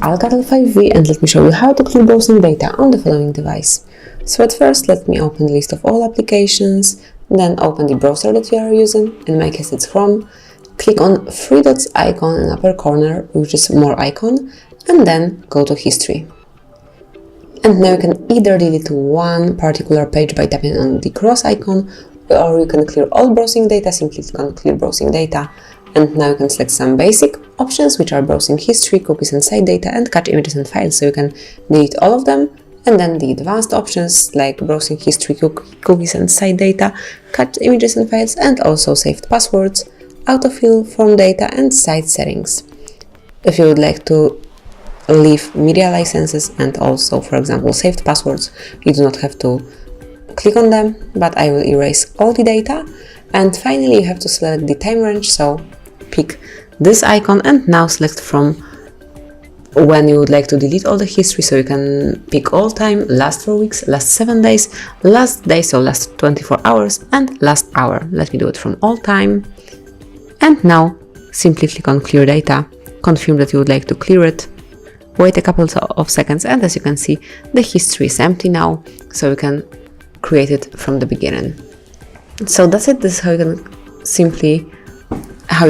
Alcatel 5V, and let me show you how to clear browsing data on the following device. So at first, let me open the list of all applications, then open the browser that you are using. In my case, it's Chrome. Click on three dots icon in upper corner, which is more icon, and then go to history. And now you can either delete one particular page by tapping on the cross icon, or you can clear all browsing data, simply click on clear browsing data. And now you can select some basic options, which are browsing history, cookies and site data, and cache images and files. So you can delete all of them, and then the advanced options like browsing history, cookies and site data, cache images and files, and also saved passwords, autofill form data, and site settings. If you would like to leave media licenses and also, for example, saved passwords, you do not have to click on them, but I will erase all the data. And finally, you have to select the time range, so pick this icon and now select from when you would like to delete all the history. So you can pick all time, last 4 weeks, last 7 days, last day, so last 24 hours, and last hour. Let me do it from all time. And now simply click on clear data, confirm that you would like to clear it, wait a couple of seconds, and as you can see, the history is empty now, so you can create it from the beginning. So that's it. This is how you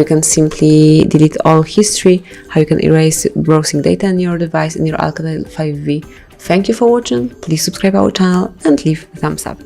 can simply delete all history, how you can erase browsing data in your device, in your Alcatel 5V. Thank you for watching. Please subscribe our channel and leave a thumbs up.